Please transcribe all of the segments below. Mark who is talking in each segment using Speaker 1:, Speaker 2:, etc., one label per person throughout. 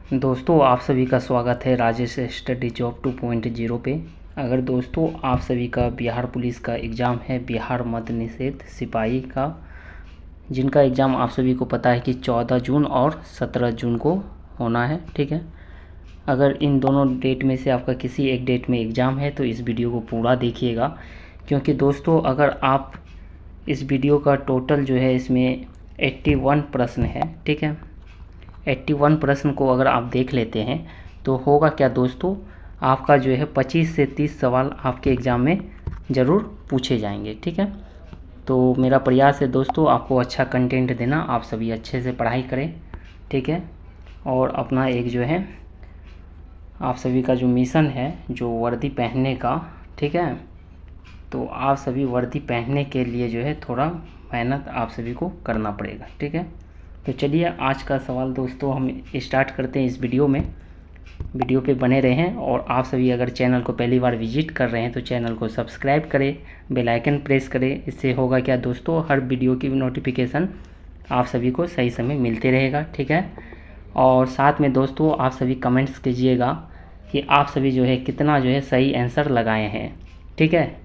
Speaker 1: दोस्तों आप सभी का स्वागत है राजेश स्टडी जॉब 2.0 पे। अगर दोस्तों आप सभी का बिहार पुलिस का एग्ज़ाम है, बिहार मद्य निषेध सिपाही का, जिनका एग्ज़ाम आप सभी को पता है कि 14 जून और 17 जून को होना है, ठीक है। अगर इन दोनों डेट में से आपका किसी एक डेट में एग्ज़ाम है तो इस वीडियो को पूरा देखिएगा, क्योंकि दोस्तों अगर आप इस वीडियो का टोटल जो है इसमें 81 प्रश्न है, ठीक है। 81 प्रश्न को अगर आप देख लेते हैं तो होगा क्या दोस्तों, आपका जो है 25 से 30 सवाल आपके एग्ज़ाम में ज़रूर पूछे जाएंगे, ठीक है। तो मेरा प्रयास है दोस्तों आपको अच्छा कंटेंट देना, आप सभी अच्छे से पढ़ाई करें, ठीक है। और अपना एक जो है आप सभी का जो मिशन है जो वर्दी पहनने का, ठीक है, तो आप सभी वर्दी पहनने के लिए जो है थोड़ा मेहनत आप सभी को करना पड़ेगा, ठीक है। तो चलिए आज का सवाल दोस्तों हम स्टार्ट करते हैं इस वीडियो में। वीडियो पे बने रहें और आप सभी अगर चैनल को पहली बार विजिट कर रहे हैं तो चैनल को सब्सक्राइब करें, बेल आइकन प्रेस करें। इससे होगा क्या दोस्तों, हर वीडियो की नोटिफिकेशन आप सभी को सही समय मिलते रहेगा, ठीक है। और साथ में दोस्तों आप सभी कमेंट्स कीजिएगा कि आप सभी जो है कितना जो है सही आंसर लगाए हैं, ठीक है।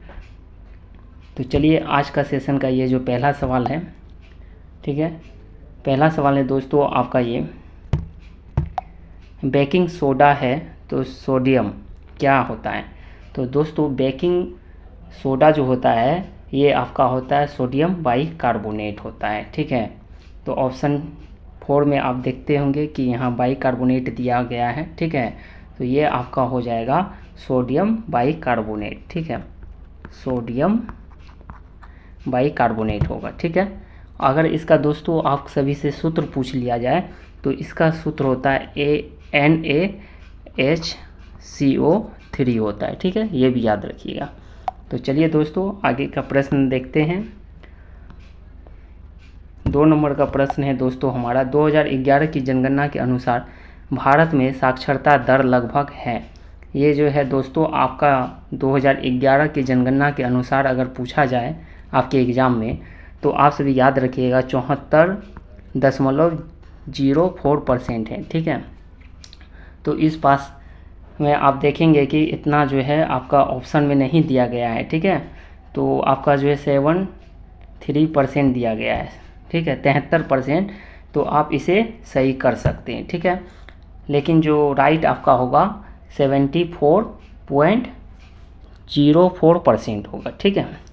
Speaker 1: तो चलिए आज का सेशन का ये जो पहला सवाल है, ठीक है, पहला सवाल है दोस्तों आपका ये, बेकिंग सोडा है तो सोडियम क्या होता है। तो दोस्तों बेकिंग सोडा जो होता है ये आपका होता है सोडियम बाइकार्बोनेट होता है, ठीक है। तो ऑप्शन 4 में आप देखते होंगे कि यहाँ बाइकार्बोनेट दिया गया है, ठीक है। तो ये आपका हो जाएगा सोडियम बाइकार्बोनेट, ठीक है, सोडियम बाइकार्बोनेट होगा, ठीक है। अगर इसका दोस्तों आप सभी से सूत्र पूछ लिया जाए तो इसका सूत्र होता है NaHCO3 होता है, ठीक है, ये भी याद रखिएगा। तो चलिए दोस्तों आगे का प्रश्न देखते हैं। 2 नंबर का प्रश्न है दोस्तों हमारा, 2011 की जनगणना के अनुसार भारत में साक्षरता दर लगभग है। ये जो है दोस्तों आपका 2011 की जनगणना के अनुसार अगर पूछा जाए आपके एग्ज़ाम में तो आप सभी याद रखिएगा 74.04% है, ठीक है। तो इस पास में आप देखेंगे कि इतना जो है आपका ऑप्शन में नहीं दिया गया है, ठीक है। तो आपका जो है 73% दिया गया है, ठीक है, 73%। तो आप इसे सही कर सकते हैं, ठीक है। लेकिन जो राइट आपका होगा 74.04% होगा, ठीक है,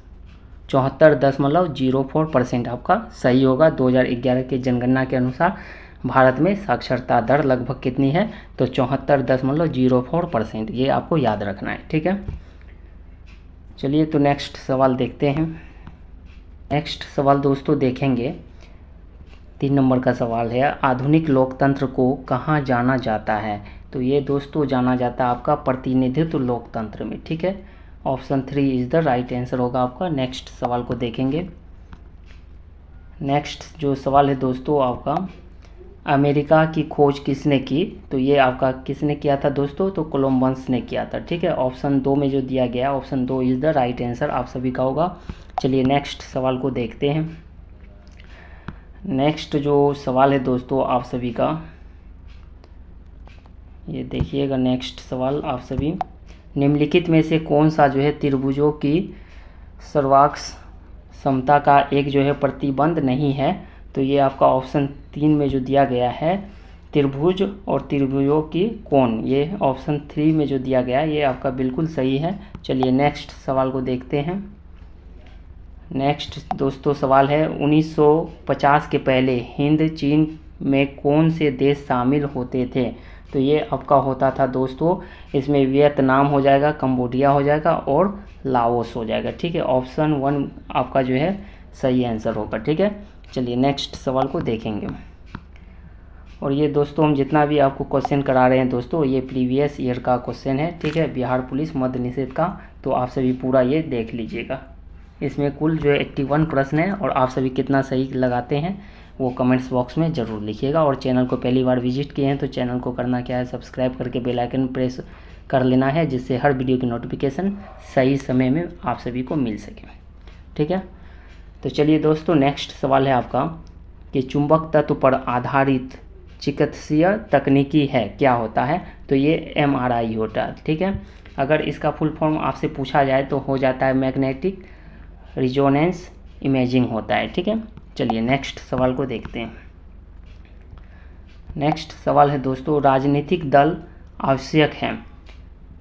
Speaker 1: 74.04% आपका सही होगा। 2011 के जनगणना के अनुसार भारत में साक्षरता दर लगभग कितनी है, तो 74.04%, ये आपको याद रखना है, ठीक है। चलिए तो नेक्स्ट सवाल देखते हैं। नेक्स्ट सवाल दोस्तों देखेंगे 3 नंबर का सवाल है, आधुनिक लोकतंत्र को कहाँ जाना जाता है। तो ये दोस्तों जाना जाता है आपका प्रतिनिधित्व लोकतंत्र में, ठीक है। Option 3 is the right answer होगा आपका। नेक्स्ट सवाल को देखेंगे। नेक्स्ट जो सवाल है दोस्तों आपका, अमेरिका की खोज किसने की। तो ये आपका किसने किया था दोस्तों, तो कोलंबस ने किया था, ठीक है। ऑप्शन 2 में जो दिया गया option 2 is the right answer आप सभी का होगा। चलिए नेक्स्ट सवाल को देखते हैं। नेक्स्ट जो सवाल है दोस्तों आप सभी का, ये देखिएगा नेक्स्ट सवाल आप सभी, निम्नलिखित में से कौन सा जो है त्रिभुजों की सर्वाक्ष समता का एक जो है प्रतिबंध नहीं है। तो ये आपका ऑप्शन 3 में जो दिया गया है त्रिभुज और त्रिभुजों की कोण, ये ऑप्शन 3 में जो दिया गया है ये आपका बिल्कुल सही है। चलिए नेक्स्ट सवाल को देखते हैं। नेक्स्ट दोस्तों सवाल है, 1950 के पहले हिंद चीन में कौन से देश शामिल होते थे। तो ये आपका होता था दोस्तों, इसमें वियतनाम हो जाएगा, कंबोडिया हो जाएगा और लाओस हो जाएगा, ठीक है। ऑप्शन 1 आपका जो है सही आंसर होगा, ठीक है। चलिए नेक्स्ट सवाल को देखेंगे। और ये दोस्तों हम जितना भी आपको क्वेश्चन करा रहे हैं दोस्तों ये प्रीवियस ईयर का क्वेश्चन है, ठीक है, बिहार पुलिस मद्य निषेध का। तो आप सभी पूरा ये देख लीजिएगा। इसमें कुल जो है 81 प्रश्न है और आप सभी कितना सही लगाते हैं वो कमेंट्स बॉक्स में ज़रूर लिखिएगा। और चैनल को पहली बार विजिट किए हैं तो चैनल को करना क्या है, सब्सक्राइब करके बेल आइकन प्रेस कर लेना है, जिससे हर वीडियो की नोटिफिकेशन सही समय में आप सभी को मिल सके, ठीक है। तो चलिए दोस्तों नेक्स्ट सवाल है आपका कि चुंबक तत्व पर आधारित चिकित्सीय तकनीकी है क्या होता है, तो ये MRI होता है। ठीक है, अगर इसका फुल फॉर्म आपसे पूछा जाए तो हो जाता है मैग्नेटिक रिजोनेंस इमेजिंग होता है। ठीक है, चलिए नेक्स्ट सवाल को देखते हैं। नेक्स्ट सवाल है दोस्तों, राजनीतिक दल आवश्यक हैं,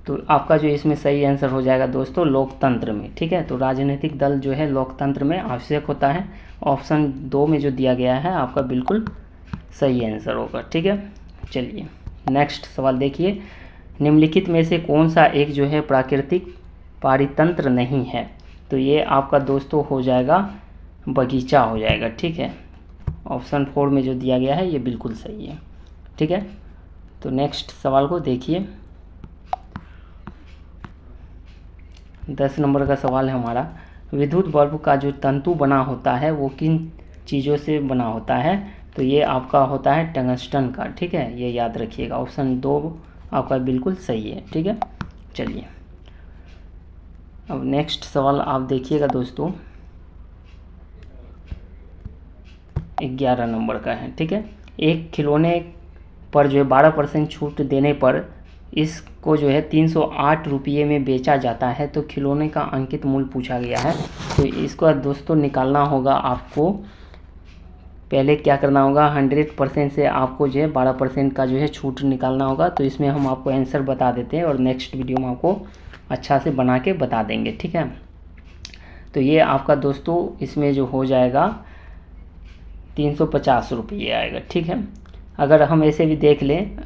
Speaker 1: तो आपका जो इसमें सही आंसर हो जाएगा दोस्तों लोकतंत्र में। ठीक है, तो राजनीतिक दल जो है लोकतंत्र में आवश्यक होता है। ऑप्शन 2 में जो दिया गया है आपका बिल्कुल सही आंसर होगा। ठीक है, चलिए नेक्स्ट सवाल देखिए, निम्नलिखित में से कौन सा एक जो है प्राकृतिक पारितंत्र नहीं है, तो ये आपका दोस्तों हो जाएगा बगीचा हो जाएगा। ठीक है, ऑप्शन 4 में जो दिया गया है ये बिल्कुल सही है। ठीक है, तो नेक्स्ट सवाल को देखिए, 10 नंबर का सवाल है हमारा, विद्युत बल्ब का जो तंतु बना होता है वो किन चीज़ों से बना होता है, तो ये आपका होता है टंगस्टन का। ठीक है, ये याद रखिएगा, ऑप्शन 2 आपका बिल्कुल सही है। ठीक है, चलिए अब नेक्स्ट सवाल आप देखिएगा दोस्तों, 11 नंबर का है। ठीक है, एक खिलौने पर जो है 12% छूट देने पर इसको जो है 308 रुपये में बेचा जाता है, तो खिलौने का अंकित मूल्य पूछा गया है। तो इसको दोस्तों निकालना होगा आपको, पहले क्या करना होगा 100% से आपको जो है 12% का जो है छूट निकालना होगा। तो इसमें हम आपको आंसर बता देते हैं और नेक्स्ट वीडियो में आपको अच्छा से बना के बता देंगे। ठीक है, तो ये आपका दोस्तों इसमें जो हो जाएगा 350 रुपये आएगा। ठीक है, अगर हम ऐसे भी देख लें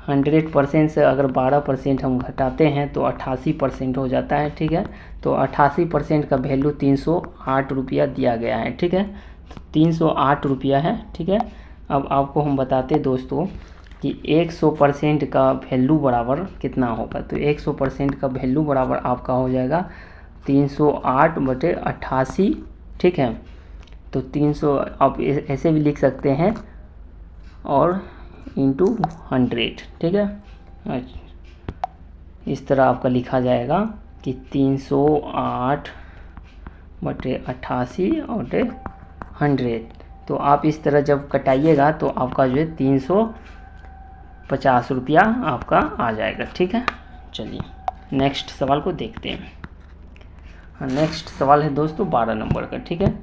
Speaker 1: 100% से अगर 12% हम घटाते हैं तो 88% हो जाता है। ठीक है, तो 88% का वैल्यू 308 रुपया दिया गया है। ठीक है, तो 308 रुपया है। ठीक है, अब आपको हम बताते दोस्तों कि 100% का वैल्यू बराबर कितना होगा, तो 100% का वैल्यू बराबर आपका हो जाएगा 308/88। ठीक है, तो 300 आप ऐसे भी लिख सकते हैं और इंटू 100। ठीक है, इस तरह आपका लिखा जाएगा कि 308/88 और 100। तो आप इस तरह जब कटाइएगा तो आपका जो है 350 रुपया आपका आ जाएगा। ठीक है, चलिए नेक्स्ट सवाल को देखते हैं। नेक्स्ट सवाल है दोस्तों 12 नंबर का। ठीक है,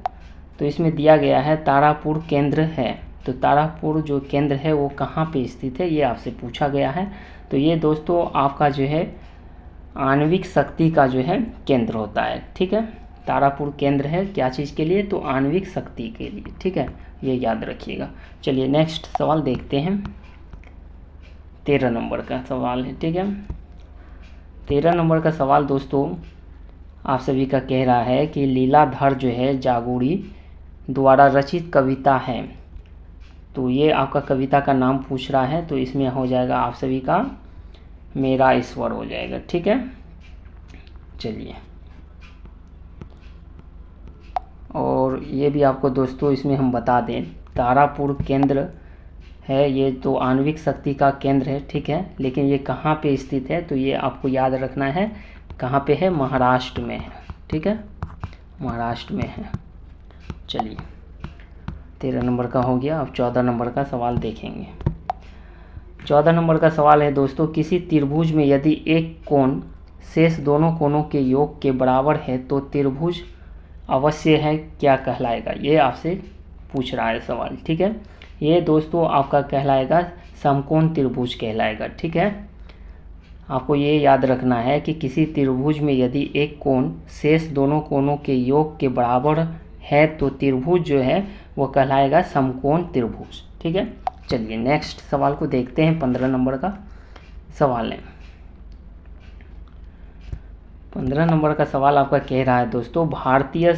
Speaker 1: तो इसमें दिया गया है तारापुर केंद्र है, तो तारापुर जो केंद्र है वो कहाँ पे स्थित है, ये आपसे पूछा गया है। तो ये दोस्तों आपका जो है आणविक शक्ति का जो है केंद्र होता है। ठीक है, तारापुर केंद्र है क्या चीज़ के लिए, तो आणविक शक्ति के लिए। ठीक है, ये याद रखिएगा। चलिए नेक्स्ट सवाल देखते हैं, 13 नंबर का सवाल है। ठीक है, 13 नंबर का सवाल दोस्तों आप सभी का कह रहा है कि लीलाधर जो है जागुड़ी द्वारा रचित कविता है, तो ये आपका कविता का नाम पूछ रहा है। तो इसमें हो जाएगा आप सभी का मेरा ईश्वर हो जाएगा। ठीक है, चलिए और ये भी आपको दोस्तों इसमें हम बता दें, तारापुर केंद्र है ये तो आणविक शक्ति का केंद्र है। ठीक है, लेकिन ये कहाँ पे स्थित है, तो ये आपको याद रखना है कहाँ पे है, महाराष्ट्र में है। ठीक है, महाराष्ट्र में है। चलिए 13 नंबर का हो गया, अब 14 नंबर का सवाल देखेंगे। 14 नंबर का सवाल है दोस्तों, किसी त्रिभुज में यदि एक कोण शेष दोनों कोणों के योग के बराबर है तो त्रिभुज अवश्य है क्या कहलाएगा, ये आपसे पूछ रहा है सवाल। ठीक है, ये दोस्तों आपका कहलाएगा समकोण त्रिभुज कहलाएगा। ठीक है, आपको ये याद रखना है कि किसी त्रिभुज में यदि एक कोण शेष दोनों कोणों के योग के बराबर है तो त्रिभुज जो है वो कहलाएगा समकोण त्रिभुज। ठीक है, चलिए नेक्स्ट सवाल को देखते हैं। 15 नंबर का सवाल है। 15 नंबर का सवाल आपका कह रहा है दोस्तों, भारतीय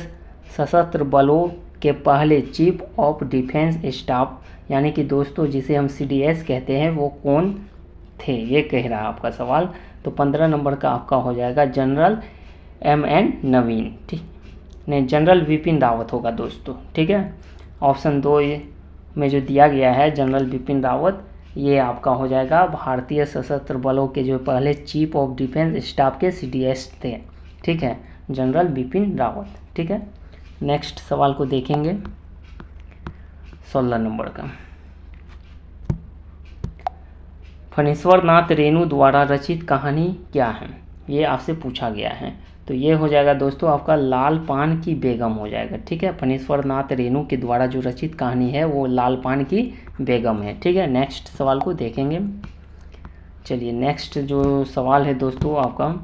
Speaker 1: सशस्त्र बलों के पहले चीफ ऑफ डिफेंस स्टाफ यानी कि दोस्तों जिसे हम CDS कहते हैं वो कौन थे, ये कह रहा है आपका सवाल। तो 15 नंबर का आपका हो जाएगा जनरल MN नवीन। ठीक नहीं, जनरल विपिन रावत होगा दोस्तों। ठीक है, ऑप्शन 2 में जो दिया गया है जनरल विपिन रावत, ये आपका हो जाएगा भारतीय सशस्त्र बलों के जो पहले चीफ ऑफ डिफेंस स्टाफ के CDS थे। ठीक है, जनरल विपिन रावत। ठीक है, नेक्स्ट सवाल को देखेंगे 16 नंबर का। फणीश्वर नाथ रेणु द्वारा रचित कहानी क्या है, ये आपसे पूछा गया है। तो ये हो जाएगा दोस्तों आपका लाल पान की बेगम हो जाएगा। ठीक है, फणीश्वर नाथ रेणु के द्वारा जो रचित कहानी है वो लाल पान की बेगम है। ठीक है, नेक्स्ट सवाल को देखेंगे। चलिए नेक्स्ट जो सवाल है दोस्तों आपका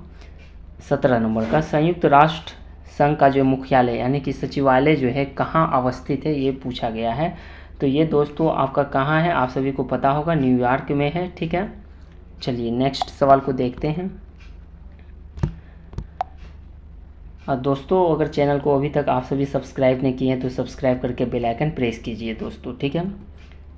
Speaker 1: 17 नंबर का, संयुक्त राष्ट्र संघ का जो मुख्यालय यानी कि सचिवालय जो है कहाँ अवस्थित है, ये पूछा गया है। तो ये दोस्तों आपका कहाँ है, आप सभी को पता होगा, न्यूयॉर्क में है। ठीक है, चलिए नेक्स्ट सवाल को देखते हैं। दोस्तों अगर चैनल को अभी तक आप सभी सब्सक्राइब नहीं किए हैं तो सब्सक्राइब करके बेल आइकन प्रेस कीजिए दोस्तों। ठीक है,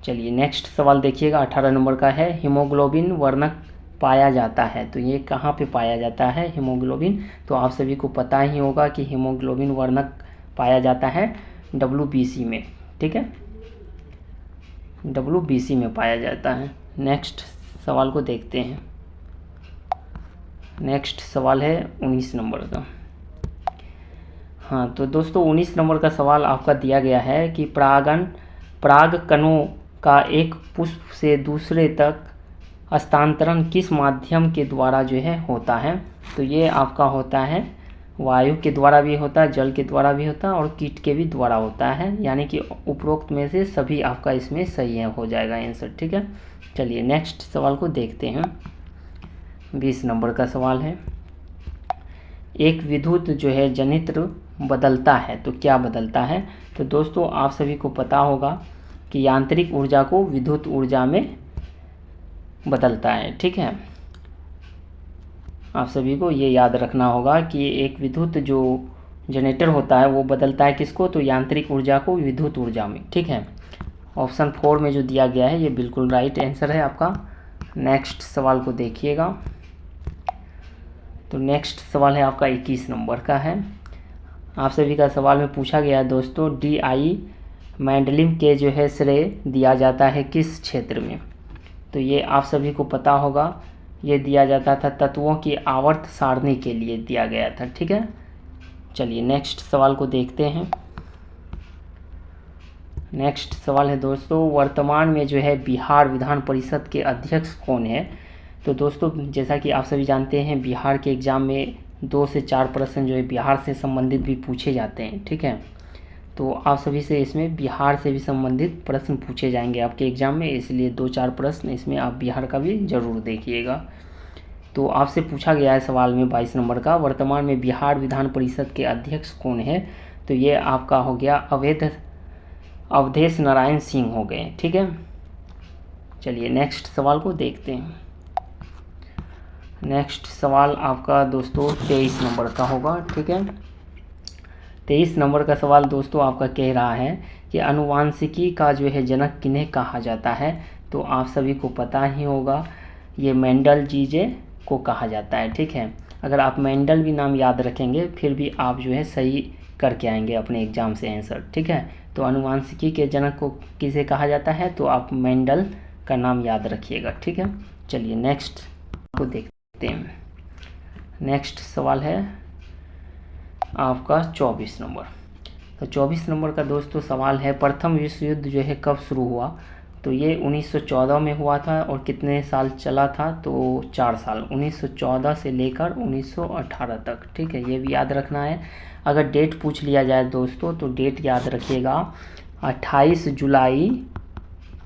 Speaker 1: चलिए नेक्स्ट सवाल देखिएगा 18 नंबर का है, हीमोग्लोबिन वर्णक पाया जाता है। तो ये कहाँ पे पाया जाता है हीमोग्लोबिन, तो आप सभी को पता ही होगा कि हीमोग्लोबिन वर्णक पाया जाता है WBC में। ठीक है, WBC में पाया जाता है। नेक्स्ट सवाल को देखते हैं। नेक्स्ट सवाल है 19 नंबर का। हाँ तो दोस्तों 19 नंबर का सवाल आपका दिया गया है कि परागकणों का एक पुष्प से दूसरे तक हस्तांतरण किस माध्यम के द्वारा जो है होता है। तो ये आपका होता है वायु के द्वारा भी होता है, जल के द्वारा भी होता है और कीट के भी द्वारा होता है, यानी कि उपरोक्त में से सभी आपका इसमें सही है, हो जाएगा आंसर। ठीक है, चलिए नेक्स्ट सवाल को देखते हैं। 20 नंबर का सवाल है, एक विद्युत जो है जनित्र बदलता है तो क्या बदलता है। तो दोस्तों आप सभी को पता होगा कि यांत्रिक ऊर्जा को विद्युत ऊर्जा में बदलता है। ठीक है, आप सभी को ये याद रखना होगा कि एक विद्युत जो जनरेटर होता है वो बदलता है किसको, तो यांत्रिक ऊर्जा को विद्युत ऊर्जा में। ठीक है, ऑप्शन 4 में जो दिया गया है ये बिल्कुल राइट आंसर है आपका। नेक्स्ट सवाल को देखिएगा। तो नेक्स्ट सवाल है आपका 21 नंबर का है। आप सभी का सवाल में पूछा गया है दोस्तों, DI मेंडलिव के जो है श्रेय दिया जाता है किस क्षेत्र में। तो ये आप सभी को पता होगा, ये दिया जाता था तत्वों की आवर्त सारणी के लिए दिया गया था। ठीक है, चलिए नेक्स्ट सवाल को देखते हैं। नेक्स्ट सवाल है दोस्तों, वर्तमान में जो है बिहार विधान परिषद के अध्यक्ष कौन है। तो दोस्तों जैसा कि आप सभी जानते हैं बिहार के एग्ज़ाम में 2 से 4 प्रश्न जो है बिहार से संबंधित भी पूछे जाते हैं। ठीक है, तो आप सभी से इसमें बिहार से भी संबंधित प्रश्न पूछे जाएंगे आपके एग्ज़ाम में, इसलिए 2-4 प्रश्न इसमें आप बिहार का भी ज़रूर देखिएगा। तो आपसे पूछा गया है सवाल में 22 नंबर का, वर्तमान में बिहार विधान परिषद के अध्यक्ष कौन है। तो ये आपका हो गया अवधेश नारायण सिंह हो गए। ठीक है, चलिए नेक्स्ट सवाल को देखते हैं। नेक्स्ट सवाल आपका दोस्तों 23 नंबर का होगा। ठीक है, 23 नंबर का सवाल दोस्तों आपका कह रहा है कि आनुवांशिकी का जो है जनक किन्हें कहा जाता है। तो आप सभी को पता ही होगा ये मेंडल जीजे को कहा जाता है। ठीक है, अगर आप मेंडल भी नाम याद रखेंगे फिर भी आप जो है सही करके आएंगे अपने एग्ज़ाम से आंसर। ठीक है, तो आनुवांशिकी के जनक को किसे कहा जाता है, तो आप मेंडल का नाम याद रखिएगा। ठीक है, चलिए नेक्स्ट को देखते हैं। नेक्स्ट सवाल है आपका 24 नंबर। तो 24 नंबर का दोस्तों सवाल है, प्रथम विश्व युद्ध जो है कब शुरू हुआ। तो ये 1914 में हुआ था और कितने साल चला था, तो 4 साल, 1914 से लेकर 1918 तक। ठीक है, ये भी याद रखना है। अगर डेट पूछ लिया जाए दोस्तों तो डेट याद रखिएगा 28 जुलाई।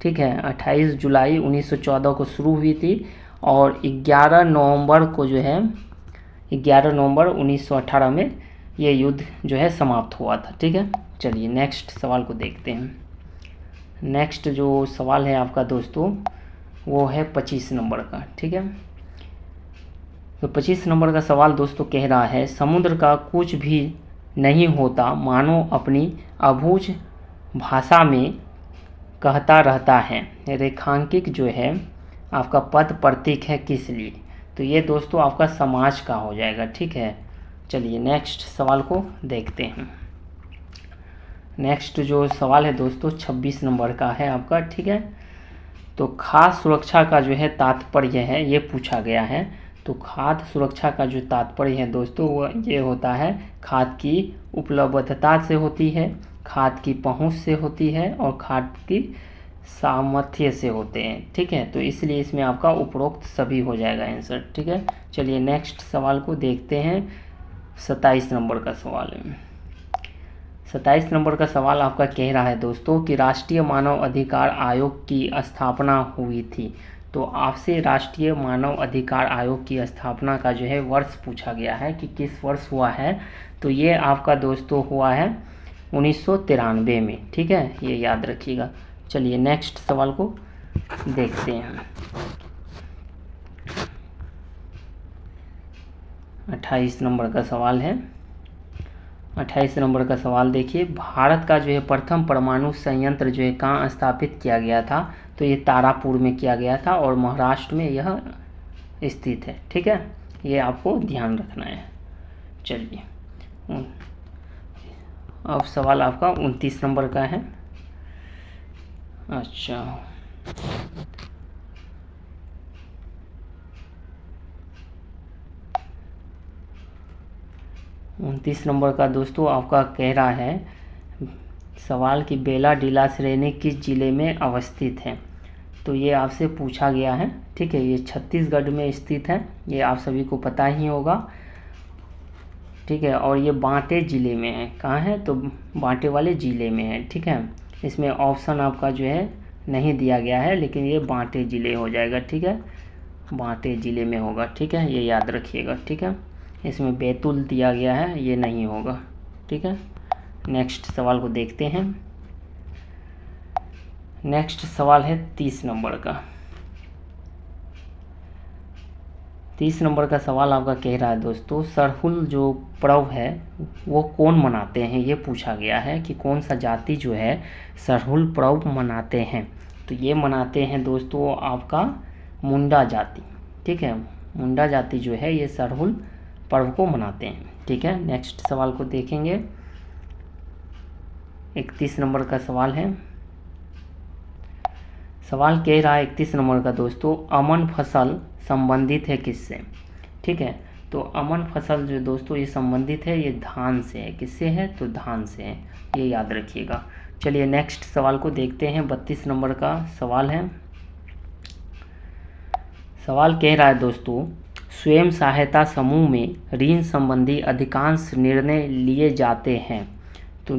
Speaker 1: ठीक है, 28 जुलाई 1914 को शुरू हुई थी और 11 नवंबर को जो है 11 नवंबर 1918 में ये युद्ध जो है समाप्त हुआ था। ठीक है, चलिए नेक्स्ट सवाल को देखते हैं। नेक्स्ट जो सवाल है आपका दोस्तों वो है 25 नंबर का। ठीक है, तो 25 नंबर का सवाल दोस्तों कह रहा है, समुद्र का कुछ भी नहीं होता मानो अपनी अबूझ भाषा में कहता रहता है, रेखांकित जो है आपका पद प्रतीक है किस लिए। तो ये दोस्तों आपका समाज का हो जाएगा। ठीक है, चलिए नेक्स्ट सवाल को देखते हैं। नेक्स्ट जो सवाल है दोस्तों 26 नंबर का है आपका। ठीक है, तो खाद्य सुरक्षा का जो है तात्पर्य है ये पूछा गया है। तो खाद्य सुरक्षा का जो तात्पर्य है दोस्तों वो ये होता है, खाद्य की उपलब्धता से होती है, खाद्य की पहुंच से होती है और खाद्य की सामर्थ्य से होते हैं। ठीक है, तो इसलिए इसमें आपका उपरोक्त सभी हो जाएगा आंसर। ठीक है, चलिए नेक्स्ट सवाल को देखते हैं। 27 नंबर का सवाल है। 27 नंबर का सवाल आपका कह रहा है दोस्तों कि राष्ट्रीय मानव अधिकार आयोग की स्थापना हुई थी। तो आपसे राष्ट्रीय मानव अधिकार आयोग की स्थापना का जो है वर्ष पूछा गया है कि किस वर्ष हुआ है। तो ये आपका दोस्तों हुआ है 1993 में। ठीक है, ये याद रखिएगा। चलिए नेक्स्ट सवाल को देखते हैं। 28 नंबर का सवाल है। 28 नंबर का सवाल देखिए, भारत का जो है प्रथम परमाणु संयंत्र जो है कहाँ स्थापित किया गया था। तो ये तारापुर में किया गया था और महाराष्ट्र में यह स्थित है। ठीक है, ये आपको ध्यान रखना है। चलिए अब सवाल आपका 29 नंबर का है। अच्छा, 29 नंबर का दोस्तों आपका कह रहा है सवाल कि बेला डीला श्रेणी किस जिले में अवस्थित है। तो ये आपसे पूछा गया है। ठीक है, ये छत्तीसगढ़ में स्थित है, ये आप सभी को पता ही होगा। ठीक है, और ये बांटे ज़िले में है। कहाँ है, तो बांटे वाले ज़िले में है। ठीक है, इसमें ऑप्शन आपका जो है नहीं दिया गया है, लेकिन ये बांटे ज़िले हो जाएगा। ठीक है, बांटे ज़िले में होगा। ठीक है, ये याद रखिएगा। ठीक है, इसमें बैतूल दिया गया है, ये नहीं होगा। ठीक है, नेक्स्ट सवाल को देखते हैं। नेक्स्ट सवाल है 30 नंबर का। 30 नंबर का सवाल आपका कह रहा है दोस्तों, सरहुल जो पर्व है वो कौन मनाते हैं। ये पूछा गया है कि कौन सा जाति जो है सरहुल पर्व मनाते हैं। तो ये मनाते हैं दोस्तों आपका मुंडा जाति। ठीक है, मुंडा जाति जो है ये सरहुल पर्व को मनाते हैं। ठीक है, नेक्स्ट सवाल को देखेंगे। 31 नंबर का सवाल है। सवाल कह रहा है 31 नंबर का दोस्तों, अमन फसल संबंधित है किससे। ठीक है, तो अमन फसल जो दोस्तों ये संबंधित है, ये धान से है। किससे है, तो धान से है, ये याद रखिएगा। चलिए नेक्स्ट सवाल को देखते हैं। 32 नंबर का सवाल है। सवाल कह रहा है दोस्तों, स्वयं सहायता समूह में ऋण संबंधी अधिकांश निर्णय लिए जाते हैं। तो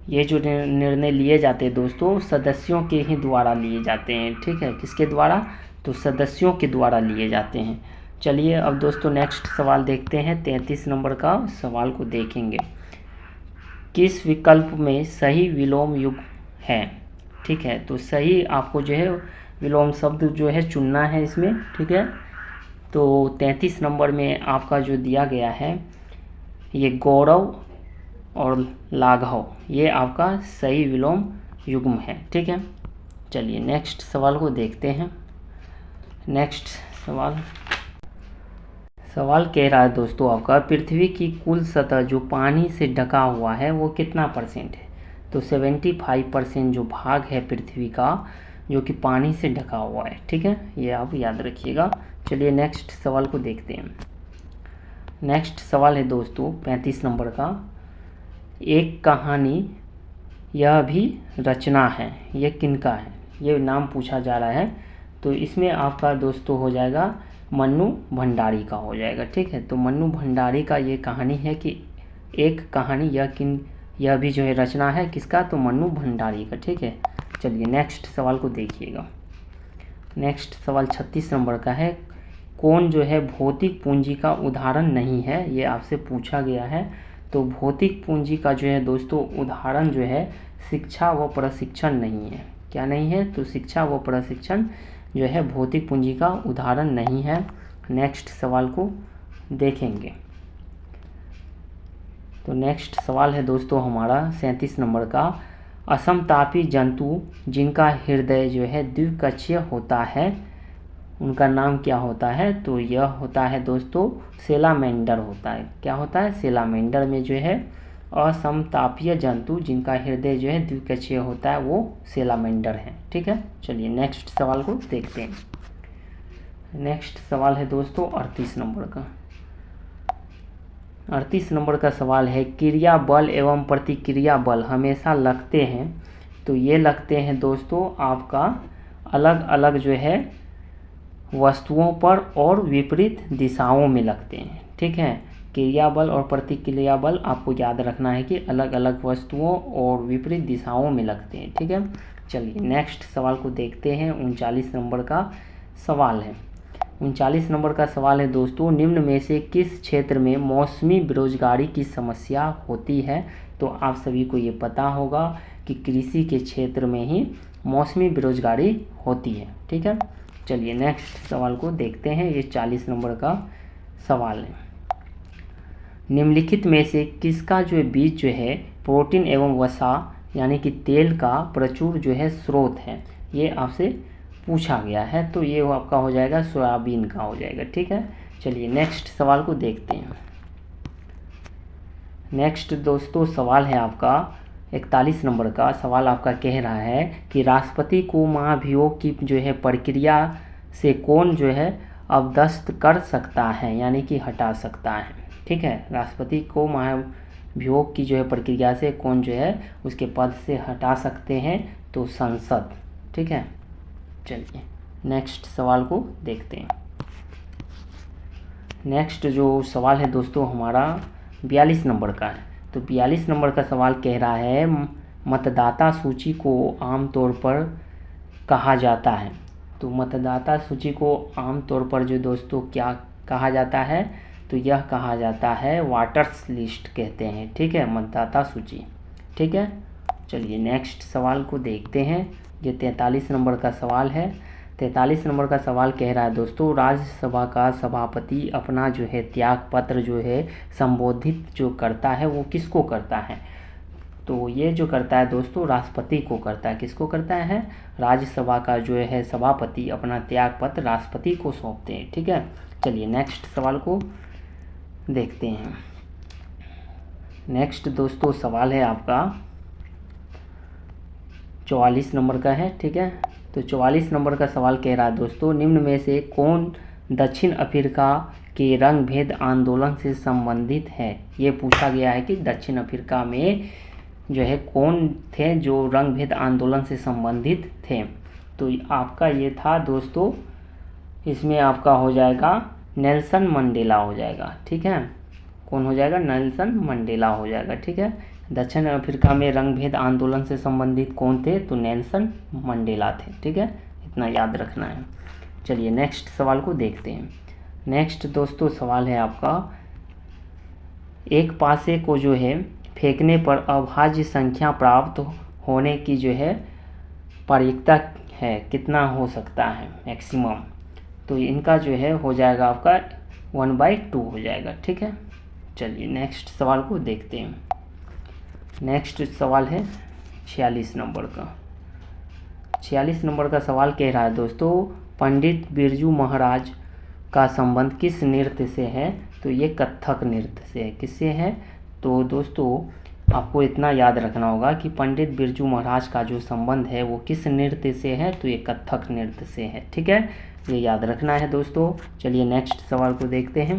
Speaker 1: ये जो निर्णय लिए जाते हैं दोस्तों सदस्यों के ही द्वारा लिए जाते हैं। ठीक है, किसके द्वारा, तो सदस्यों के द्वारा लिए जाते हैं। चलिए अब दोस्तों नेक्स्ट सवाल देखते हैं। 33 नंबर का सवाल को देखेंगे। किस विकल्प में सही विलोम युग है। ठीक है, तो सही आपको जो है विलोम शब्द जो है चुनना है इसमें। ठीक है, तो 33 नंबर में आपका जो दिया गया है ये गौरव और लाघव, ये आपका सही विलोम युग्म है। ठीक है, चलिए नेक्स्ट सवाल को देखते हैं। नेक्स्ट सवाल कह रहा है दोस्तों आपका, पृथ्वी की कुल सतह जो पानी से ढका हुआ है वो कितना परसेंट है। तो 75% जो भाग है पृथ्वी का जो कि पानी से ढका हुआ है। ठीक है, ये आप याद रखिएगा। चलिए नेक्स्ट सवाल को देखते हैं। नेक्स्ट सवाल है दोस्तों 35 नंबर का, एक कहानी यह भी रचना है, ये किनका है, ये नाम पूछा जा रहा है। तो इसमें आपका दोस्तों हो जाएगा मन्नू भंडारी का हो जाएगा। ठीक है, तो मन्नू भंडारी का ये कहानी है कि एक कहानी यह भी जो है रचना है किसका, तो मन्नू भंडारी का। ठीक है, चलिए नेक्स्ट सवाल को देखिएगा। नेक्स्ट सवाल 36 नंबर का है, कौन जो है भौतिक पूंजी का उदाहरण नहीं है, ये आपसे पूछा गया है। तो भौतिक पूंजी का जो है दोस्तों उदाहरण जो है शिक्षा व प्रशिक्षण नहीं है। क्या नहीं है, तो शिक्षा व प्रशिक्षण जो है भौतिक पूंजी का उदाहरण नहीं है। नेक्स्ट सवाल को देखेंगे। तो नेक्स्ट सवाल है दोस्तों हमारा 37 नंबर का, असमतापी जंतु जिनका हृदय जो है द्विकक्षीय होता है उनका नाम क्या होता है। तो यह होता है दोस्तों सेलामेंडर होता है। क्या होता है, सेलामेंडर में जो है असमतापीय जंतु जिनका हृदय जो है द्विकक्षीय होता है वो सेलामेंडर है। ठीक है, चलिए नेक्स्ट सवाल को देखते हैं। नेक्स्ट सवाल है दोस्तों 38 नंबर का। 38 नंबर का सवाल है, क्रिया बल एवं प्रतिक्रिया बल हमेशा लगते हैं। तो तो ये लगते हैं दोस्तों आपका अलग अलग जो है वस्तुओं पर और विपरीत दिशाओं में लगते हैं। ठीक है, क्रिया बल और प्रतिक्रिया बल आपको याद रखना है कि अलग अलग वस्तुओं और विपरीत दिशाओं में लगते हैं। ठीक है, चलिए नेक्स्ट सवाल को देखते हैं। 39 नंबर का सवाल है। 39 नंबर का सवाल है दोस्तों, निम्न में से किस क्षेत्र में मौसमी बेरोजगारी की समस्या होती है? तो आप सभी को ये पता होगा कि कृषि के क्षेत्र में ही मौसमी बेरोजगारी होती है। ठीक है, चलिए नेक्स्ट सवाल को देखते हैं। ये 40 नंबर का सवाल है। निम्नलिखित में से किसका जो बीज जो है प्रोटीन एवं वसा यानी कि तेल का प्रचुर जो है स्रोत है? ये आपसे पूछा गया है, तो ये आपका हो जाएगा सोयाबीन का हो जाएगा। ठीक है, चलिए नेक्स्ट सवाल को देखते हैं। नेक्स्ट दोस्तों सवाल है आपका 41 नंबर का सवाल आपका कह रहा है कि राष्ट्रपति को महाभियोग की जो है प्रक्रिया से कौन जो है अवदस्त कर सकता है यानी कि हटा सकता है? ठीक है, राष्ट्रपति को महाभियोग की जो है प्रक्रिया से कौन जो है उसके पद से हटा सकते हैं? तो संसद। ठीक है, चलिए नेक्स्ट सवाल को देखते हैं। नेक्स्ट जो सवाल है दोस्तों हमारा 42 नंबर का है। तो 42 नंबर का सवाल कह रहा है मतदाता सूची को आमतौर पर कहा जाता है। तो मतदाता सूची को आमतौर पर जो दोस्तों क्या कहा जाता है? तो यह कहा जाता है वोटर्स लिस्ट कहते हैं। ठीक है, मतदाता सूची। ठीक है, चलिए नेक्स्ट सवाल को देखते हैं। ये 43 नंबर का सवाल है। 43 नंबर का सवाल कह रहा है दोस्तों, राज्यसभा का सभापति अपना जो है त्याग पत्र जो है संबोधित जो करता है वो किसको करता है? तो ये जो करता है दोस्तों राष्ट्रपति को करता है। किसको करता है? राज्यसभा का जो है सभापति अपना त्याग पत्र राष्ट्रपति को सौंपते हैं। ठीक है, चलिए नेक्स्ट सवाल को देखते हैं। नेक्स्ट दोस्तों सवाल है आपका 44 नंबर का है। ठीक है, तो 44 नंबर का सवाल कह रहा है दोस्तों, निम्न में से कौन दक्षिण अफ्रीका के रंग भेद आंदोलन से संबंधित है? ये पूछा गया है कि दक्षिण अफ्रीका में जो है कौन थे जो रंग भेद आंदोलन से संबंधित थे? तो आपका ये था दोस्तों, इसमें आपका हो जाएगा नेल्सन मंडेला हो जाएगा। ठीक है, कौन हो जाएगा? नेल्सन मंडेला हो जाएगा। ठीक है, दक्षिण अफ्रीका में रंग भेद आंदोलन से संबंधित कौन थे? तो नेल्सन मंडेला थे। ठीक है, इतना याद रखना है। चलिए नेक्स्ट सवाल को देखते हैं। नेक्स्ट दोस्तों सवाल है आपका, एक पासे को जो है फेंकने पर अभाज्य संख्या प्राप्त होने की जो है प्रायिकता है कितना हो सकता है मैक्सिमम? तो इनका जो है हो जाएगा आपका 1/2 हो जाएगा। ठीक है, चलिए नेक्स्ट सवाल को देखते हैं। नेक्स्ट सवाल है 46 नंबर का। 46 नंबर का सवाल कह रहा है दोस्तों, पंडित बिरजू महाराज का संबंध किस नृत्य से है? तो ये कथक नृत्य से है। किससे है? तो दोस्तों आपको इतना याद रखना होगा कि पंडित बिरजू महाराज का जो संबंध है वो किस नृत्य से है? तो ये कथक नृत्य से है। ठीक है, ये याद रखना है दोस्तों। चलिए नेक्स्ट सवाल को देखते हैं।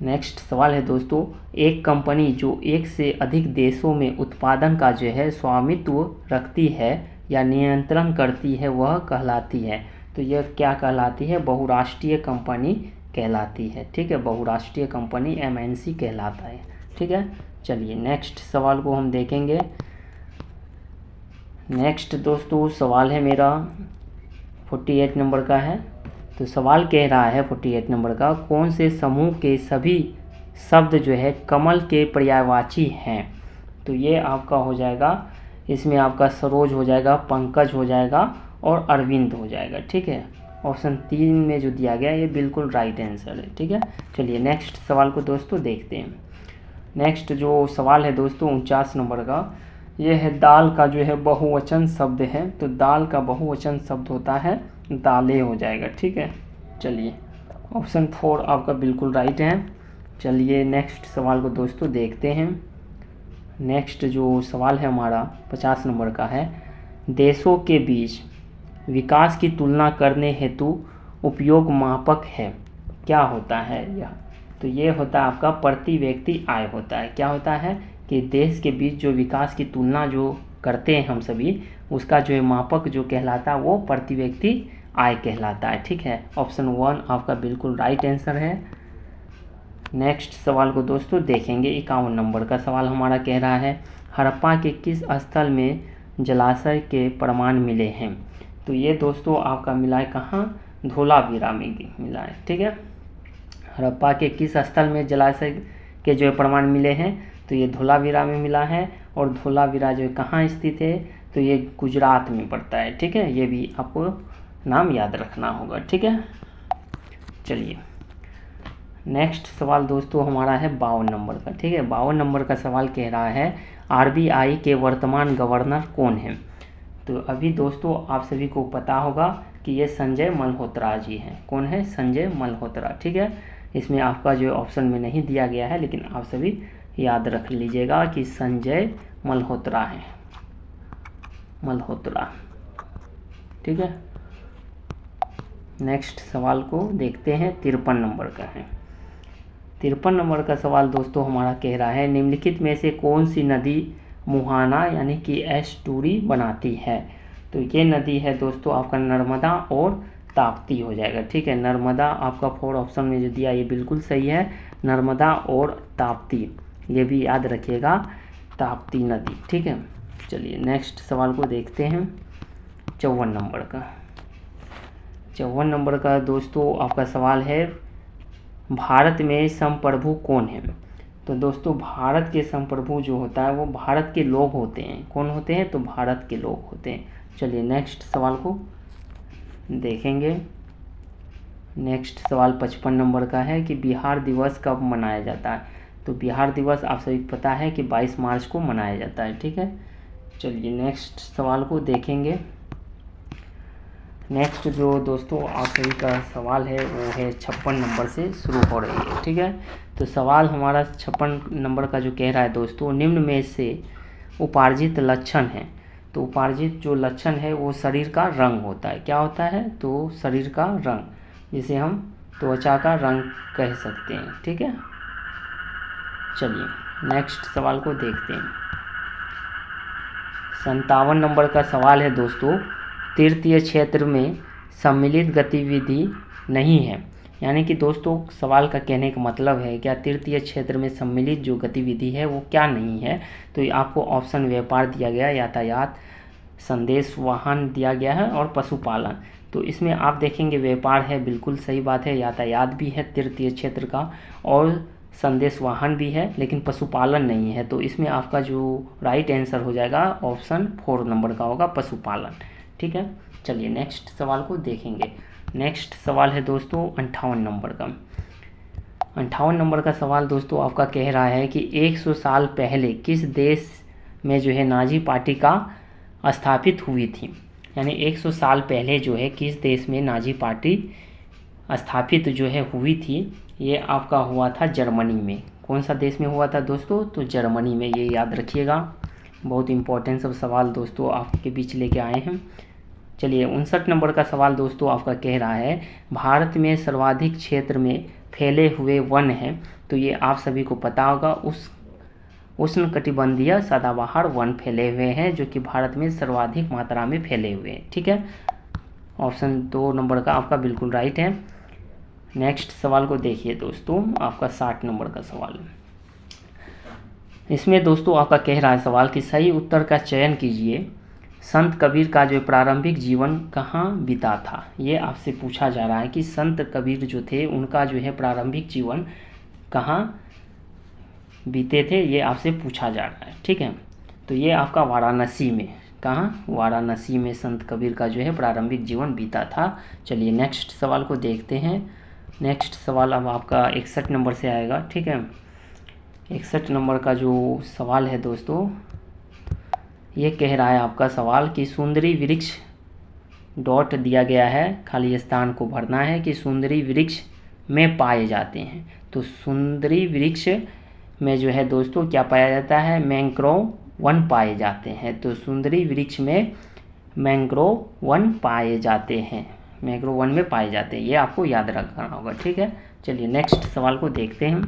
Speaker 1: नेक्स्ट सवाल है दोस्तों, एक कंपनी जो एक से अधिक देशों में उत्पादन का जो है स्वामित्व रखती है या नियंत्रण करती है वह कहलाती है? तो यह क्या कहलाती है? बहुराष्ट्रीय कंपनी कहलाती है। ठीक है, बहुराष्ट्रीय कंपनी MNC कहलाता है। ठीक है, चलिए नेक्स्ट सवाल को हम देखेंगे। नेक्स्ट दोस्तों सवाल है मेरा 48 नंबर का है। तो सवाल कह रहा है 48 नंबर का, कौन से समूह के सभी शब्द जो है कमल के पर्यायवाची हैं? तो ये आपका हो जाएगा, इसमें आपका सरोज हो जाएगा, पंकज हो जाएगा और अरविंद हो जाएगा। ठीक है, ऑप्शन 3 में जो दिया गया ये बिल्कुल राइट आंसर है। ठीक है, चलिए नेक्स्ट सवाल को दोस्तों देखते हैं। नेक्स्ट जो सवाल है दोस्तों 49 नंबर का, ये है दाल का जो है बहुवचन शब्द है। तो दाल का बहुवचन शब्द होता है दालें हो जाएगा। ठीक है, चलिए ऑप्शन 4 आपका बिल्कुल राइट है। चलिए नेक्स्ट सवाल को दोस्तों देखते हैं। नेक्स्ट जो सवाल है हमारा 50 नंबर का है, देशों के बीच विकास की तुलना करने हेतु उपयोग मापक है, क्या होता है यह? तो ये होता है आपका प्रति व्यक्ति आय होता है। क्या होता है कि देश के बीच जो विकास की तुलना जो करते हैं हम सभी, उसका जो है मापक जो कहलाता है वो प्रति व्यक्ति आय कहलाता है। ठीक है, ऑप्शन 1 आपका बिल्कुल राइट आंसर है। नेक्स्ट सवाल को दोस्तों देखेंगे। 51 नंबर का सवाल हमारा कह रहा है हड़प्पा के किस स्थल में जलाशय के प्रमाण मिले हैं। तो ये दोस्तों आपका मिला है कहाँ, धोलावीरा में मिला है। ठीक है, हड़प्पा के किस स्थल में जलाशय के जो है प्रमाण मिले हैं, तो ये धोलावीरा में मिला है। और धोलावीरा जो है कहाँ स्थित है, तो ये गुजरात में पड़ता है। ठीक है, ये भी आपको नाम याद रखना होगा। ठीक है, चलिए नेक्स्ट सवाल दोस्तों हमारा है 52 नंबर का। ठीक है, 52 नंबर का सवाल कह रहा है आरबीआई के वर्तमान गवर्नर कौन हैं। तो अभी दोस्तों आप सभी को पता होगा कि ये संजय मल्होत्रा जी हैं। कौन है, संजय मल्होत्रा। ठीक है, इसमें आपका जो ऑप्शन में नहीं दिया गया है, लेकिन आप सभी याद रख लीजिएगा कि संजय मल्होत्रा है, मल्होत्रा। ठीक है, नेक्स्ट सवाल को देखते हैं। 53 नंबर का है। 53 नंबर का सवाल दोस्तों हमारा कह रहा है निम्नलिखित में से कौन सी नदी मुहाना यानी कि एस्टूरी बनाती है। तो ये नदी है दोस्तों आपका नर्मदा और ताप्ती हो जाएगा। ठीक है, नर्मदा आपका 4 ऑप्शन में जो दिया ये बिल्कुल सही है, नर्मदा और ताप्ती, ये भी याद रखिएगा, ताप्ती नदी। ठीक है, चलिए नेक्स्ट सवाल को देखते हैं। 54 नंबर का। 54 नंबर का दोस्तों आपका सवाल है भारत में संप्रभु कौन है। तो दोस्तों भारत के संप्रभु जो होता है वो भारत के लोग होते हैं। कौन होते हैं, तो भारत के लोग होते हैं। चलिए नेक्स्ट सवाल को देखेंगे। नेक्स्ट सवाल 55 नंबर का है कि बिहार दिवस कब मनाया जाता है। तो बिहार दिवस आप सभी को पता है कि 22 मार्च को मनाया जाता है। ठीक है, चलिए नेक्स्ट सवाल को देखेंगे। नेक्स्ट जो दोस्तों आप सभी का सवाल है वो है 56 नंबर से शुरू हो रही है। ठीक है, तो सवाल हमारा 56 नंबर का जो कह रहा है दोस्तों निम्न में से उपार्जित लक्षण है। तो उपार्जित जो लक्षण है वो शरीर का रंग होता है। क्या होता है, तो शरीर का रंग, जिसे हम त्वचा का रंग कह सकते हैं। ठीक है, चलिए नेक्स्ट सवाल को देखते हैं। 57 नंबर का सवाल है दोस्तों तृतीय क्षेत्र में सम्मिलित गतिविधि नहीं है। यानी कि दोस्तों सवाल का कहने का मतलब है क्या तृतीय क्षेत्र में सम्मिलित जो गतिविधि है वो क्या नहीं है। तो आपको ऑप्शन व्यापार दिया गया, यातायात, संदेश वाहन दिया गया है और पशुपालन। तो इसमें आप देखेंगे व्यापार है, बिल्कुल सही बात है, यातायात भी है तृतीय क्षेत्र का और संदेश वाहन भी है, लेकिन पशुपालन नहीं है। तो इसमें आपका जो राइट आंसर हो जाएगा ऑप्शन 4 नंबर का होगा, पशुपालन। ठीक है, चलिए नेक्स्ट सवाल को देखेंगे। नेक्स्ट सवाल है दोस्तों 58 नंबर का। 58 नंबर का सवाल दोस्तों आपका कह रहा है कि 100 साल पहले किस देश में जो है नाजी पार्टी का स्थापित हुई थी। यानी 100 साल पहले जो है किस देश में नाजी पार्टी स्थापित जो है हुई थी, ये आपका हुआ था जर्मनी में। कौन सा देश में हुआ था दोस्तों, तो जर्मनी में, ये याद रखिएगा। बहुत इंपॉर्टेंट सब सवाल दोस्तों आपके बीच लेके आए हैं। चलिए 59 नंबर का सवाल दोस्तों आपका कह रहा है भारत में सर्वाधिक क्षेत्र में फैले हुए वन हैं। तो ये आप सभी को पता होगा, उष्णकटिबंधीय सदाबहार वन फैले हुए हैं जो कि भारत में सर्वाधिक मात्रा में फैले हुए हैं। ठीक है, ऑप्शन 2 नंबर का आपका बिल्कुल राइट है। नेक्स्ट सवाल को देखिए दोस्तों, आपका 60 नंबर का सवाल। इसमें दोस्तों आपका कह रहा है सवाल कि सही उत्तर का चयन कीजिए। संत कबीर का जो प्रारंभिक जीवन कहाँ बीता था। ये आपसे पूछा जा रहा है कि संत कबीर जो थे उनका जो है प्रारंभिक जीवन कहाँ बीते थे, ये आपसे पूछा जा रहा है। ठीक है, तो ये आपका वाराणसी में, कहाँ, वाराणसी में संत कबीर का जो है प्रारंभिक जीवन बीता था। चलिए नेक्स्ट सवाल को देखते हैं। नेक्स्ट सवाल अब आपका 61 नंबर से आएगा। ठीक है, 61 नंबर का जो सवाल है दोस्तों ये कह रहा है आपका सवाल कि सुंदरी वृक्ष डॉट दिया गया है, खाली स्थान को भरना है कि सुंदरी वृक्ष में पाए जाते हैं। तो सुंदरी वृक्ष में जो है दोस्तों क्या पाया जाता है, मैंग्रोव वन पाए जाते हैं। तो सुंदरी वृक्ष में मैंग्रोव वन पाए जाते हैं, मैंग्रोव वन में पाए जाते हैं, ये आपको याद रखना होगा। ठीक है, चलिए नेक्स्ट सवाल को देखते हैं।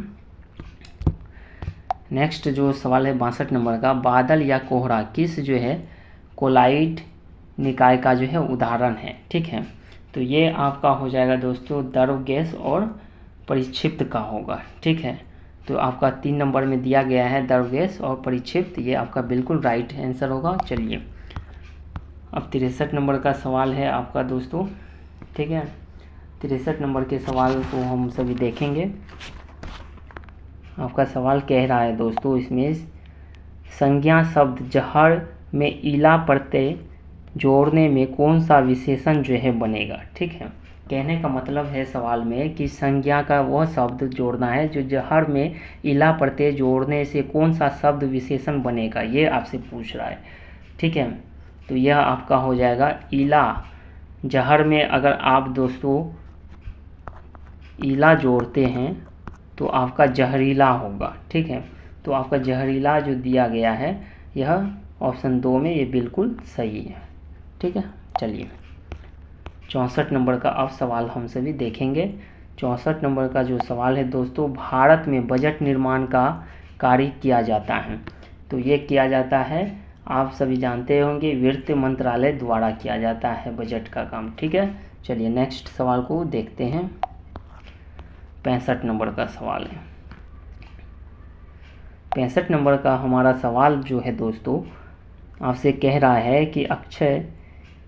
Speaker 1: नेक्स्ट जो सवाल है 62 नंबर का, बादल या कोहरा किस जो है कोलाइड निकाय का जो है उदाहरण है। ठीक है, तो ये आपका हो जाएगा दोस्तों द्रव गैस और परिक्षिप्त का होगा। ठीक है, तो आपका 3 नंबर में दिया गया है द्रव गैस और परिक्षिप्त, ये आपका बिल्कुल राइट आंसर होगा। चलिए अब 63 नंबर का सवाल है आपका दोस्तों। ठीक है, 63 नंबर के सवाल को हम सभी देखेंगे। आपका सवाल कह रहा है दोस्तों इसमें, संज्ञा शब्द जहर में इला प्रत्यय जोड़ने में कौन सा विशेषण जो है बनेगा। ठीक है, कहने का मतलब है सवाल में कि संज्ञा का वह शब्द जोड़ना है जो जहर में इला प्रत्यय जोड़ने से कौन सा शब्द विशेषण बनेगा, ये आपसे पूछ रहा है। ठीक है, तो यह आपका हो जाएगा इला। जहर में अगर आप दोस्तों इला जोड़ते हैं तो आपका जहरीला होगा। ठीक है, तो आपका जहरीला जो दिया गया है यह ऑप्शन 2 में ये बिल्कुल सही है। ठीक है, चलिए 64 नंबर का अब सवाल हम सभी देखेंगे। 64 नंबर का जो सवाल है दोस्तों, भारत में बजट निर्माण का कार्य किया जाता है, तो ये किया जाता है आप सभी जानते होंगे वित्त मंत्रालय द्वारा किया जाता है बजट का काम। ठीक है, चलिए नेक्स्ट सवाल को देखते हैं। 65 नंबर का सवाल है। 65 नंबर का हमारा सवाल जो है दोस्तों आपसे कह रहा है कि अक्षय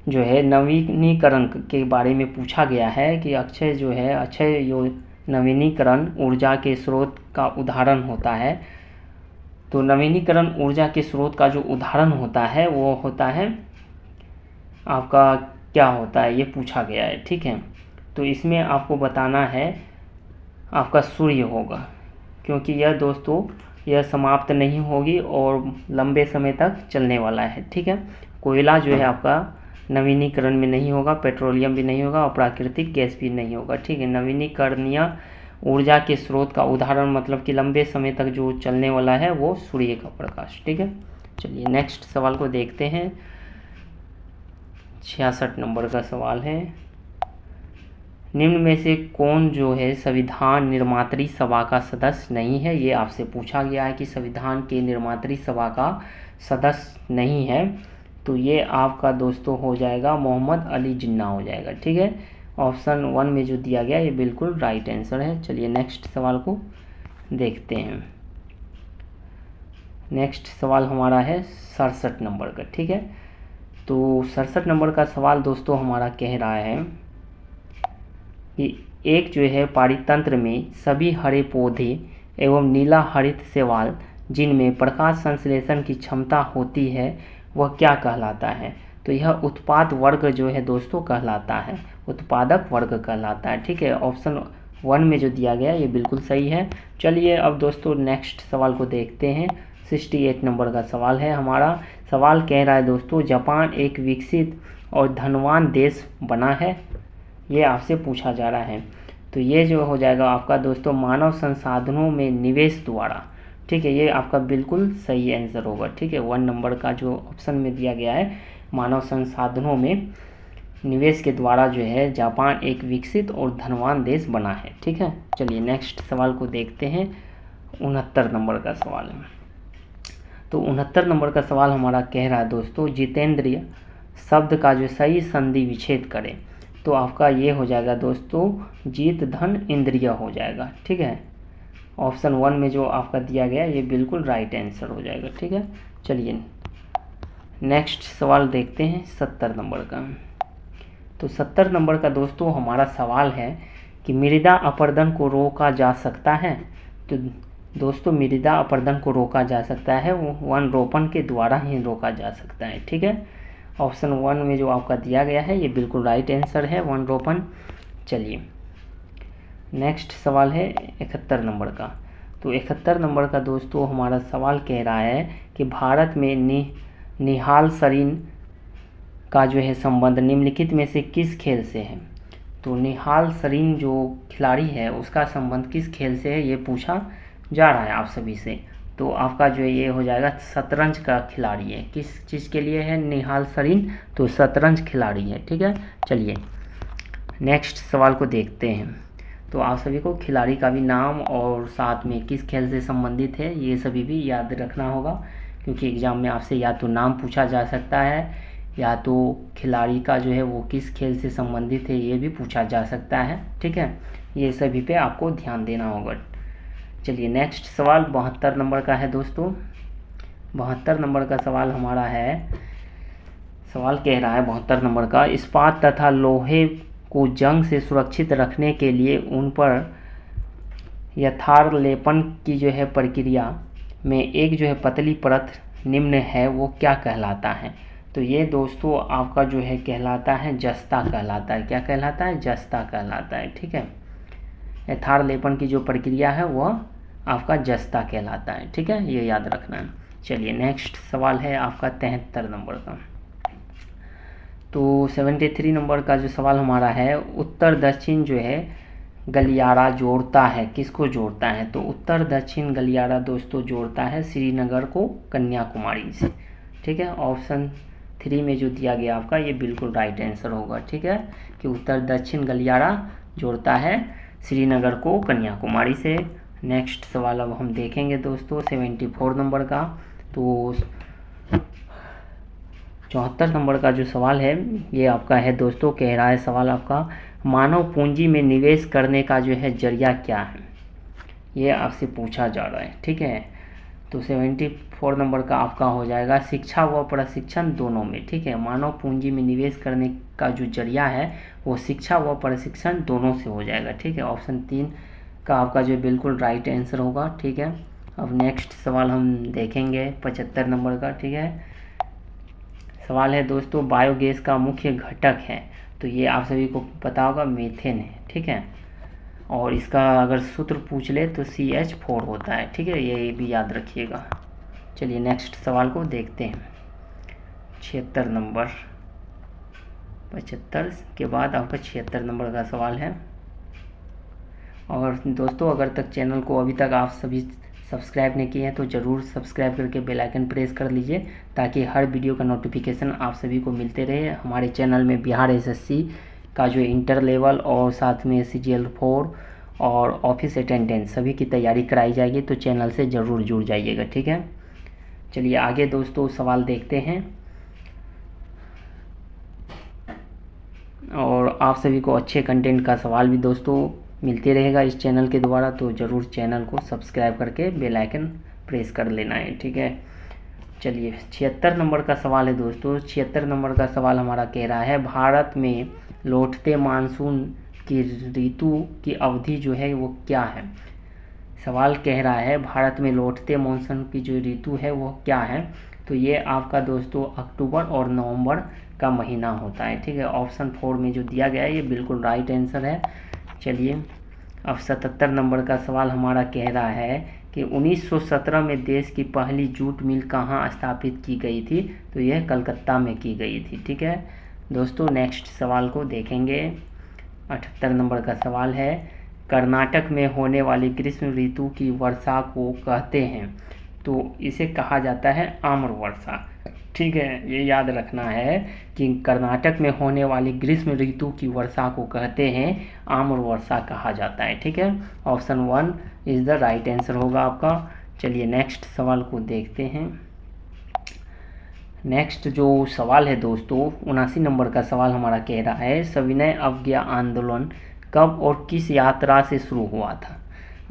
Speaker 1: जो है नवीनीकरण के बारे में पूछा गया है कि अक्षय जो है अक्षय जो नवीनीकरण ऊर्जा के स्रोत का उदाहरण होता है। तो नवीनीकरण ऊर्जा के स्रोत का जो उदाहरण होता है वो होता है आपका क्या होता है, ये पूछा गया है। ठीक है, तो इसमें आपको बताना है आपका सूर्य होगा, क्योंकि यह दोस्तों यह समाप्त नहीं होगी और लंबे समय तक चलने वाला है। ठीक है, कोयला जो है आपका नवीनीकरण में नहीं होगा, पेट्रोलियम भी नहीं होगा और प्राकृतिक गैस भी नहीं होगा। ठीक है, नवीनीकरणीय ऊर्जा के स्रोत का उदाहरण मतलब कि लंबे समय तक जो चलने वाला है वो सूर्य का प्रकाश। ठीक है, चलिए नेक्स्ट सवाल को देखते हैं। 66 नंबर का सवाल है, निम्न में से कौन जो है संविधान निर्मात्री सभा का सदस्य नहीं है। ये आपसे पूछा गया है कि संविधान के निर्मात्री सभा का सदस्य नहीं है, तो ये आपका दोस्तों हो जाएगा मोहम्मद अली जिन्ना हो जाएगा। ठीक है, ऑप्शन 1 में जो दिया गया ये बिल्कुल राइट आंसर है। चलिए नेक्स्ट सवाल को देखते हैं। नेक्स्ट सवाल हमारा है 67 नंबर का। ठीक है, तो 67 नंबर का सवाल दोस्तों हमारा कह रहा है कि एक जो है पारितंत्र में सभी हरे पौधे एवं नीला हरित शैवाल जिनमें प्रकाश संश्लेषण की क्षमता होती है वह क्या कहलाता है। तो यह उत्पाद वर्ग जो है दोस्तों कहलाता है, उत्पादक वर्ग कहलाता है। ठीक है, ऑप्शन 1 में जो दिया गया ये बिल्कुल सही है। चलिए अब दोस्तों नेक्स्ट सवाल को देखते हैं। 68 नंबर का सवाल है हमारा। सवाल कह रहा है दोस्तों, जापान एक विकसित और धनवान देश बना है, ये आपसे पूछा जा रहा है। तो ये जो हो जाएगा आपका दोस्तों मानव संसाधनों में निवेश द्वारा। ठीक है, ये आपका बिल्कुल सही आंसर होगा। ठीक है, 1 नंबर का जो ऑप्शन में दिया गया है मानव संसाधनों में निवेश के द्वारा जो है जापान एक विकसित और धनवान देश बना है। ठीक है, चलिए नेक्स्ट सवाल को देखते हैं। 69 नंबर का सवाल है। तो 69 नंबर का सवाल हमारा कह रहा है दोस्तों, जितेंद्रिय शब्द का जो सही संधि विच्छेद करें। तो आपका ये हो जाएगा दोस्तों जीत धन इंद्रिय हो जाएगा। ठीक है, ऑप्शन 1 में जो आपका दिया गया ये बिल्कुल राइट आंसर हो जाएगा। ठीक है, चलिए नेक्स्ट सवाल देखते हैं 70 नंबर का। तो 70 नंबर का दोस्तों हमारा सवाल है कि मृदा अपरदन को रोका जा सकता है। तो दोस्तों मृदा अपरदन को रोका जा सकता है वो वन रोपण के द्वारा ही रोका जा सकता है। ठीक है, ऑप्शन 1 में जो आपका दिया गया है ये बिल्कुल राइट आंसर है, वन रोपण। चलिए नेक्स्ट सवाल है 71 नंबर का। तो 71 नंबर का दोस्तों हमारा सवाल कह रहा है कि भारत में निहाल सरीन का जो है संबंध निम्नलिखित में से किस खेल से है। तो निहाल सरीन जो खिलाड़ी है उसका संबंध किस खेल से है ये पूछा जा रहा है आप सभी से। तो आपका जो ये हो जाएगा शतरंज का खिलाड़ी है। किस चीज़ के लिए है निहाल सरीन, तो शतरंज खिलाड़ी है। ठीक है, चलिए नेक्स्ट सवाल को देखते हैं। तो आप सभी को खिलाड़ी का भी नाम और साथ में किस खेल से संबंधित है ये सभी भी याद रखना होगा, क्योंकि एग्ज़ाम में आपसे या तो नाम पूछा जा सकता है या तो खिलाड़ी का जो है वो किस खेल से संबंधित है ये भी पूछा जा सकता है। ठीक है, ये सभी पे आपको ध्यान देना होगा। चलिए नेक्स्ट सवाल 72 नंबर का है दोस्तों। 72 नंबर का सवाल हमारा है, सवाल कह रहा है 72 नंबर का, इस्पात तथा लोहे को जंग से सुरक्षित रखने के लिए उन पर यथार्लेपन की जो है प्रक्रिया में एक जो है पतली परत निम्न है वो क्या कहलाता है? तो ये दोस्तों आपका जो है कहलाता है जस्ता कहलाता है। क्या कहलाता है? जस्ता कहलाता है। ठीक है, यथार्लेपन की जो प्रक्रिया है वह आपका जस्ता कहलाता है। ठीक है, ये याद रखना है। चलिए नेक्स्ट सवाल है आपका 73 नंबर का। तो 73 नंबर का जो सवाल हमारा है, उत्तर दक्षिण जो है गलियारा जोड़ता है, किसको जोड़ता है? तो उत्तर दक्षिण गलियारा दोस्तों जोड़ता है श्रीनगर को कन्याकुमारी से। ठीक है, ऑप्शन 3 में जो दिया गया आपका ये बिल्कुल राइट आंसर होगा। ठीक है, कि उत्तर दक्षिण गलियारा जोड़ता है श्रीनगर को कन्याकुमारी से। नेक्स्ट सवाल अब हम देखेंगे दोस्तों 74 नंबर का। तो 74 नंबर का जो सवाल है ये आपका है दोस्तों, कह रहा है सवाल आपका, मानव पूंजी में निवेश करने का जो है जरिया क्या है? ये आपसे पूछा जा रहा है। ठीक है, तो 74 नंबर का आपका हो जाएगा शिक्षा व प्रशिक्षण दोनों में। ठीक है, मानव पूंजी में निवेश करने का जो जरिया है वो शिक्षा व प्रशिक्षण दोनों से हो जाएगा। ठीक है, ऑप्शन 3 का आपका जो बिल्कुल राइट आंसर होगा। ठीक है, अब नेक्स्ट सवाल हम देखेंगे 75 नंबर का। ठीक है, सवाल है दोस्तों, बायोगैस का मुख्य घटक है, तो ये आप सभी को पता होगा मीथेन है। ठीक है, और इसका अगर सूत्र पूछ ले तो CH4 होता है। ठीक है, ये भी याद रखिएगा। चलिए नेक्स्ट सवाल को देखते हैं 76 नंबर। 75 के बाद आपका 76 नंबर का सवाल है। और दोस्तों अगर तक चैनल को अभी तक आप सभी सब्सक्राइब नहीं किए हैं तो ज़रूर सब्सक्राइब करके बेल आइकन प्रेस कर लीजिए, ताकि हर वीडियो का नोटिफिकेशन आप सभी को मिलते रहे। हमारे चैनल में बिहार SSC का जो इंटर लेवल और साथ में CGL4 और ऑफिस अटेंडेंट सभी की तैयारी कराई जाएगी, तो चैनल से ज़रूर जुड़ जाइएगा। ठीक है, चलिए आगे दोस्तों सवाल देखते हैं। और आप सभी को अच्छे कंटेंट का सवाल भी दोस्तों मिलते रहेगा इस चैनल के द्वारा, तो ज़रूर चैनल को सब्सक्राइब करके बेल आइकन प्रेस कर लेना है। ठीक है, चलिए 76 नंबर का सवाल है दोस्तों। 76 नंबर का सवाल हमारा कह रहा है, भारत में लौटते मानसून की ऋतु की अवधि जो है वो क्या है? सवाल कह रहा है भारत में लौटते मानसून की जो ऋतु है वो क्या है? तो ये आपका दोस्तों अक्टूबर और नवंबर का महीना होता है। ठीक है, ऑप्शन 4 में जो दिया गया है ये बिल्कुल राइट आंसर है। चलिए अब 77 नंबर का सवाल हमारा कह रहा है कि 1917 में देश की पहली जूट मिल कहाँ स्थापित की गई थी? तो यह कलकत्ता में की गई थी। ठीक है दोस्तों, नेक्स्ट सवाल को देखेंगे। 78 नंबर का सवाल है, कर्नाटक में होने वाली ग्रीष्म ऋतु की वर्षा को कहते हैं, तो इसे कहा जाता है आम्र वर्षा। ठीक है, ये याद रखना है कि कर्नाटक में होने वाली ग्रीष्म ऋतु की वर्षा को कहते हैं आम्र वर्षा कहा जाता है। ठीक है, option 1 is the right answer होगा आपका। चलिए नेक्स्ट सवाल को देखते हैं। नेक्स्ट जो सवाल है दोस्तों 79 नंबर का सवाल हमारा कह रहा है, सविनय अवज्ञा आंदोलन कब और किस यात्रा से शुरू हुआ था?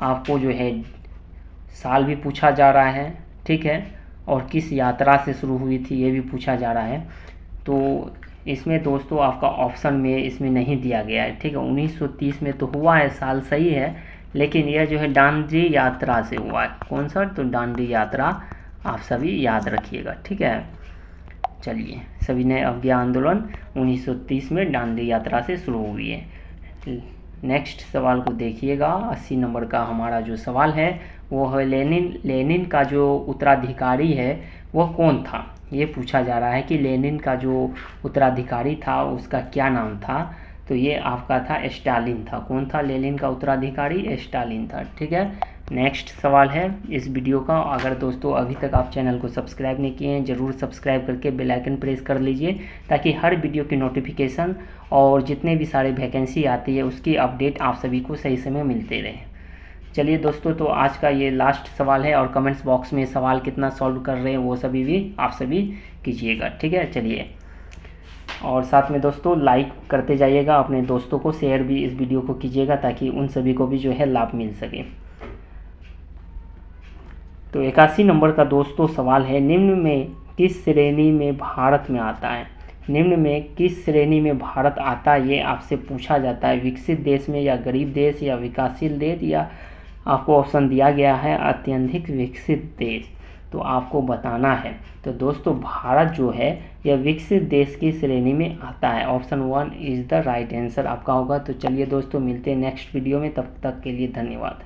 Speaker 1: आपको जो है साल भी पूछा जा रहा है। ठीक है, और किस यात्रा से शुरू हुई थी ये भी पूछा जा रहा है। तो इसमें दोस्तों आपका ऑप्शन में इसमें नहीं दिया गया है। ठीक है, 1930 में तो हुआ है, साल सही है, लेकिन यह जो है दांडी यात्रा से हुआ है। कौन सा? तो दांडी यात्रा आप सभी याद रखिएगा। ठीक है, चलिए सविनय अवज्ञा आंदोलन 1930 में दांडी यात्रा से शुरू हुई है। नेक्स्ट सवाल को देखिएगा। 80 नंबर का हमारा जो सवाल है वो है, लेनिन का जो उत्तराधिकारी है वह कौन था? ये पूछा जा रहा है कि लेनिन का जो उत्तराधिकारी था उसका क्या नाम था? तो ये आपका था स्टालिन था। कौन था लेनिन का उत्तराधिकारी? स्टालिन था। ठीक है, नेक्स्ट सवाल है इस वीडियो का, अगर दोस्तों अभी तक आप चैनल को सब्सक्राइब नहीं किए हैं ज़रूर सब्सक्राइब करके बेल आइकन प्रेस कर लीजिए, ताकि हर वीडियो की नोटिफिकेशन और जितने भी सारे वैकेंसी आती है उसकी अपडेट आप सभी को सही समय मिलते रहे। चलिए दोस्तों, तो आज का ये लास्ट सवाल है और कमेंट्स बॉक्स में सवाल कितना सॉल्व कर रहे हैं वो सभी भी आप सभी कीजिएगा, ठीक है। चलिए, और साथ में दोस्तों लाइक करते जाइएगा, अपने दोस्तों को शेयर भी इस वीडियो को कीजिएगा ताकि उन सभी को भी जो है लाभ मिल सके। तो 81 नंबर का दोस्तों सवाल है, निम्न में किस श्रेणी में भारत में आता है? निम्न में किस श्रेणी में भारत आता है ये आपसे पूछा जाता है। विकसित देश में, या गरीब देश, या विकासशील देश, या आपको ऑप्शन दिया गया है अत्यधिक विकसित देश, तो आपको बताना है। तो दोस्तों भारत जो है यह विकसित देश की श्रेणी में आता है। Option 1 is the right answer आपका होगा। तो चलिए दोस्तों, मिलते हैं नेक्स्ट वीडियो में, तब तक के लिए धन्यवाद।